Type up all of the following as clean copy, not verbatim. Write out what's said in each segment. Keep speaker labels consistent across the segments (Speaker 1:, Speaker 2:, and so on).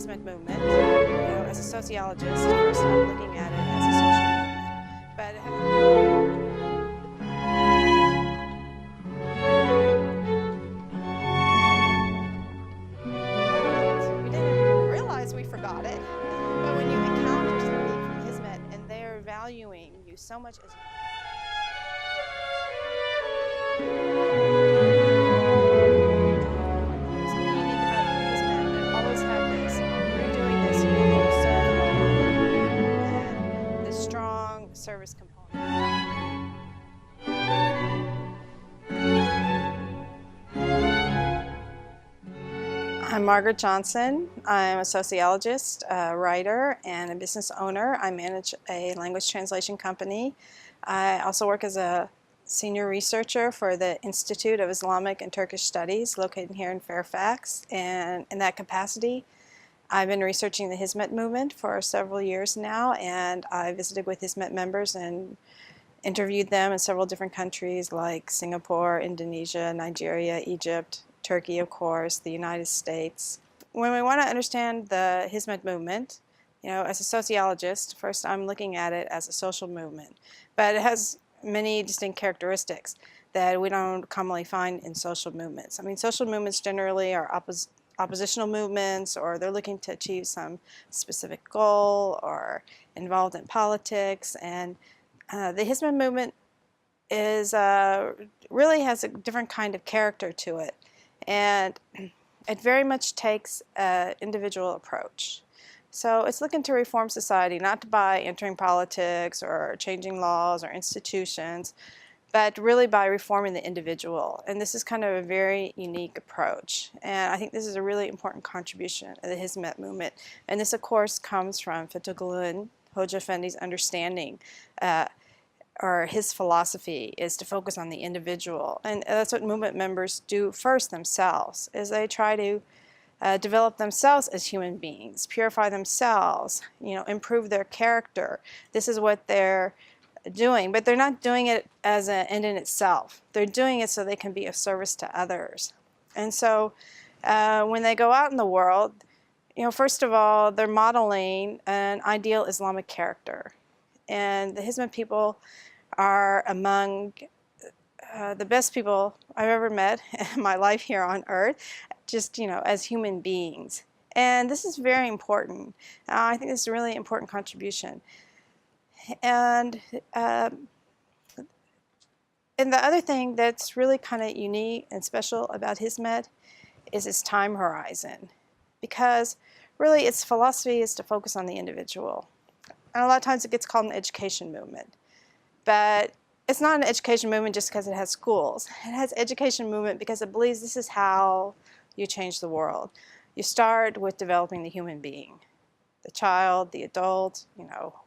Speaker 1: Hizmet movement. As a sociologist, first I'm looking at it as a social movement. We didn't realize we forgot it, but when you encounter somebody from Hizmet and they're valuing you so much as service component. I'm Margaret Johnson. I'm a sociologist, a writer, and a business owner. I manage a language translation company. I also work as a senior researcher for the Institute of Islamic and Turkish Studies located here in Fairfax, and in that capacity I've been researching the Hizmet movement for several years now, and I visited with Hizmet members and interviewed them in several different countries like Singapore, Indonesia, Nigeria, Egypt, Turkey, of course, the United States. When we want to understand the Hizmet movement, as a sociologist, first I'm looking at it as a social movement, but it has many distinct characteristics that we don't commonly find in social movements. I mean, social movements generally are oppositional movements, or they're looking to achieve some specific goal or involved in politics, and the Hizmet movement is really has a different kind of character to it, and it very much takes an individual approach. So it's looking to reform society, not by entering politics or changing laws or institutions, but really by reforming the individual. And this is kind of a very unique approach. And I think this is a really important contribution of the Hizmet movement. And this, of course, comes from Fethullahu Gulenu, Hoca Efendi's understanding, or his philosophy is to focus on the individual. And that's what movement members do first themselves, is they try to develop themselves as human beings, purify themselves, improve their character. This is what they're doing, but they're not doing it as an end in itself. They're doing it so they can be of service to others. And so when they go out in the world, first of all, they're modeling an ideal Islamic character. And the Hizmet people are among the best people I've ever met in my life here on earth, just, as human beings. And this is very important. I think this is a really important contribution. And the other thing that's really kind of unique and special about Hizmet is its time horizon, because really its philosophy is to focus on the individual. And a lot of times it gets called an education movement, but it's not an education movement just because it has schools. It has education movement because it believes this is how you change the world. You start with developing the human being. The child, the adult,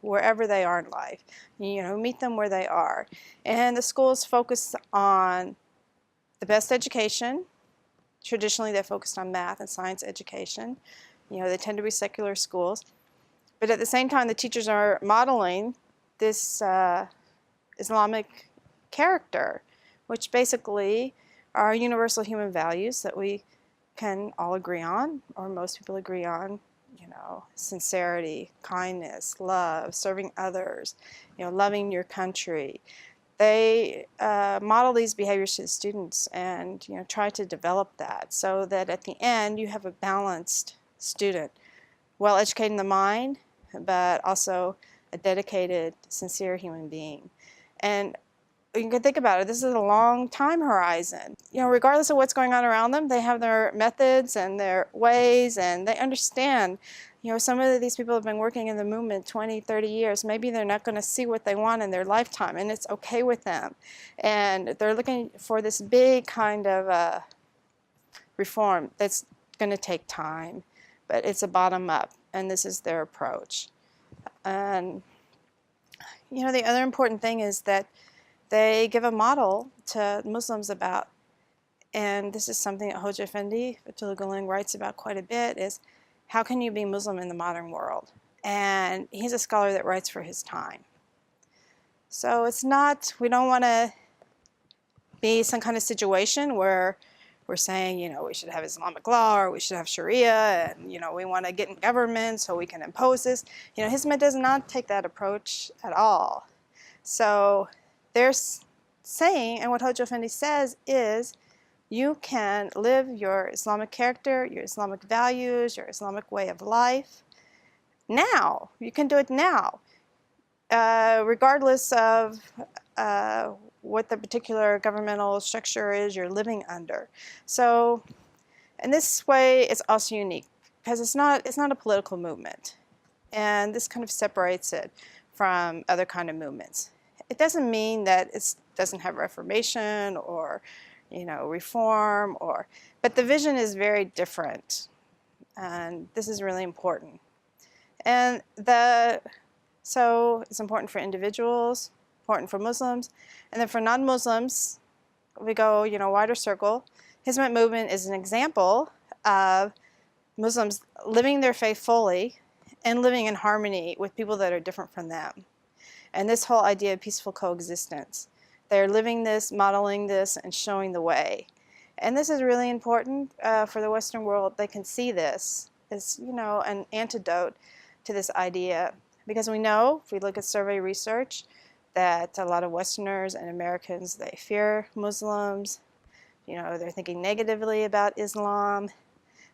Speaker 1: wherever they are in life, meet them where they are. And the schools focus on the best education. Traditionally, they're focused on math and science education. They tend to be secular schools. But at the same time, the teachers are modeling this Islamic character, which basically are universal human values that we can all agree on, or most people agree on. Sincerity, kindness, love, serving others, loving your country. They model these behaviors to the students and try to develop that so that at the end you have a balanced student, well educated in the mind, but also a dedicated, sincere human being. And you can think about it, this is a long time horizon. Regardless of what's going on around them, they have their methods and their ways, and they understand, some of these people have been working in the movement 20, 30 years. Maybe they're not going to see what they want in their lifetime, and it's okay with them. And they're looking for this big kind of reform that's going to take time, but it's a bottom-up, and this is their approach. And, the other important thing is that they give a model to Muslims about, and this is something that Hoca Efendi, Fethullahu Gulenu, writes about quite a bit, is how can you be Muslim in the modern world? And he's a scholar that writes for his time. So it's not, we don't want to be some kind of situation where we're saying, you know, we should have Islamic law, or we should have Sharia, and, you know, we want to get in government so we can impose this. You know, Hizmet does not take that approach at all. So they're saying, and what Hoja Effendi says is, you can live your Islamic character, your Islamic values, your Islamic way of life now. You can do it now, regardless of what the particular governmental structure is you're living under. So, and this way it's also unique because it's not a political movement, and this kind of separates it from other kind of movements. It doesn't mean that it doesn't have reformation or, you know, reform, but the vision is very different, and this is really important. And so it's important for individuals, important for Muslims, and then for non-Muslims, we go, you know, wider circle. Hizmet movement is an example of Muslims living their faith fully and living in harmony with people that are different from them. And this whole idea of peaceful coexistence. They're living this, modeling this, and showing the way. And this is really important for the Western world. They can see this as, you know, an antidote to this idea. Because we know, if we look at survey research, that a lot of Westerners and Americans, they fear Muslims. You know, they're thinking negatively about Islam.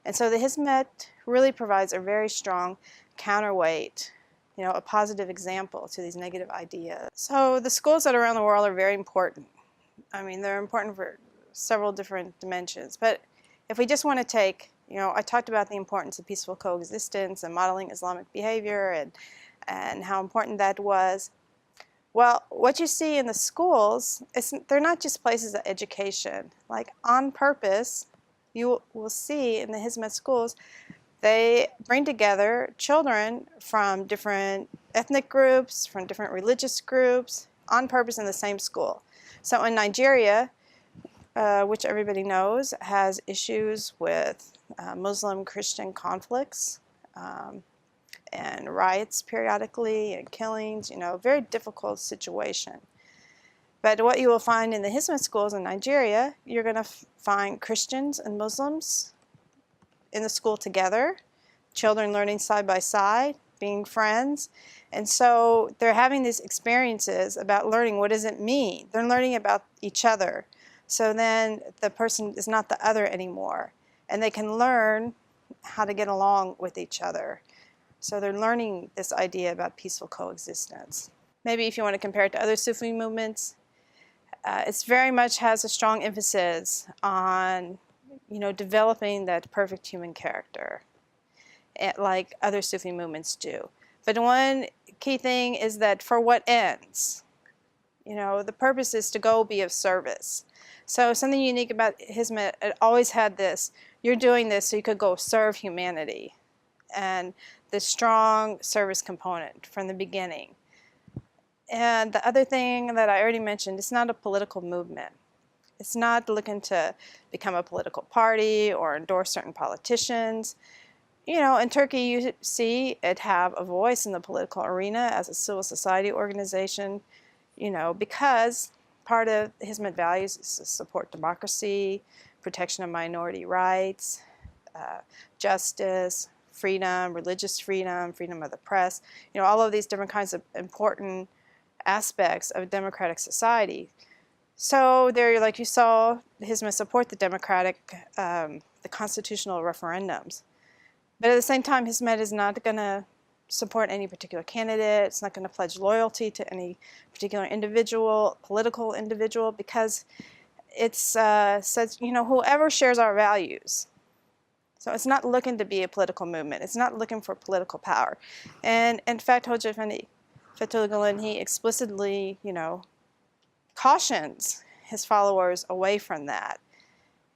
Speaker 1: And so the Hizmet really provides a very strong counterweight, you know, a positive example to these negative ideas. So the schools that are around the world are very important. I mean, they're important for several different dimensions. But if we just want to take, you know, I talked about the importance of peaceful coexistence and modeling Islamic behavior and how important that was. Well, what you see in the schools, they're not just places of education. Like, on purpose, you will see in the Hizmet schools, they bring together children from different ethnic groups, from different religious groups, on purpose in the same school. So in Nigeria, which everybody knows, has issues with Muslim-Christian conflicts, and riots periodically, and killings, you know, very difficult situation. But what you will find in the Hizmet schools in Nigeria, you're going to find Christians and Muslims in the school together, children learning side by side, being friends. And so they're having these experiences about learning, what does it mean? They're learning about each other. So then the person is not the other anymore. And they can learn how to get along with each other. So they're learning this idea about peaceful coexistence. Maybe if you want to compare it to other Sufi movements, it very much has a strong emphasis on, you know, developing that perfect human character, like other Sufi movements do. But one key thing is that for what ends? You know, the purpose is to go be of service. So something unique about Hizmet, it always had this, you're doing this so you could go serve humanity. And the strong service component from the beginning. And the other thing that I already mentioned, it's not a political movement. It's not looking to become a political party or endorse certain politicians. You know, in Turkey you see it have a voice in the political arena as a civil society organization, you know, because part of Hizmet values is to support democracy, protection of minority rights, justice, freedom, religious freedom, freedom of the press, you know, all of these different kinds of important aspects of a democratic society. So there, like you saw, Hizmet support the democratic, the constitutional referendums. But at the same time, Hizmet is not going to support any particular candidate. It's not going to pledge loyalty to any particular individual, political individual, because it says, you know, whoever shares our values. So it's not looking to be a political movement. It's not looking for political power. And in fact, Hoja Effendi, Fethullahu Gulenu, he explicitly, you know, cautions his followers away from that.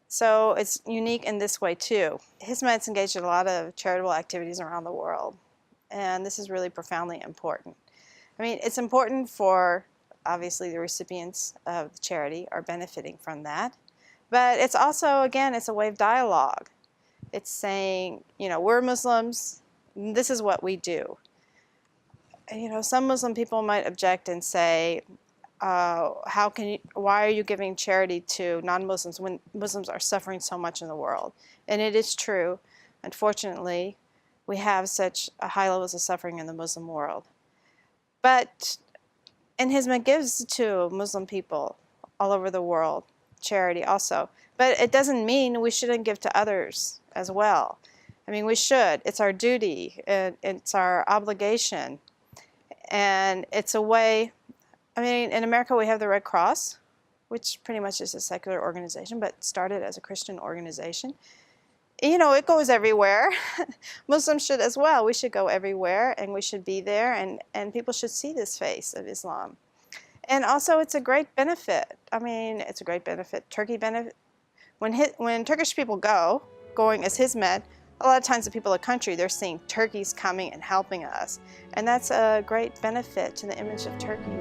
Speaker 1: So it's unique in this way too. Hizmet's engaged in a lot of charitable activities around the world. And this is really profoundly important. I mean, it's important for, obviously, the recipients of the charity are benefiting from that. But it's also, again, it's a way of dialogue. It's saying, you know, we're Muslims, this is what we do. And, you know, some Muslim people might object and say, why are you giving charity to non-Muslims when Muslims are suffering so much in the world? And it is true. Unfortunately, we have such high levels of suffering in the Muslim world. But, and Hizmet gives to Muslim people all over the world, charity also. But it doesn't mean we shouldn't give to others as well. I mean, we should. It's our duty. It's our obligation. And it's a way, I mean, in America we have the Red Cross, which pretty much is a secular organization, but started as a Christian organization. You know, it goes everywhere. Muslims should as well. We should go everywhere, and we should be there, and people should see this face of Islam. And also, it's a great benefit. I mean, it's a great benefit. Turkey benefit. When Turkish people going as Hizmet, a lot of times the people of the country, they're seeing Turkeys coming and helping us. And that's a great benefit to the image of Turkey.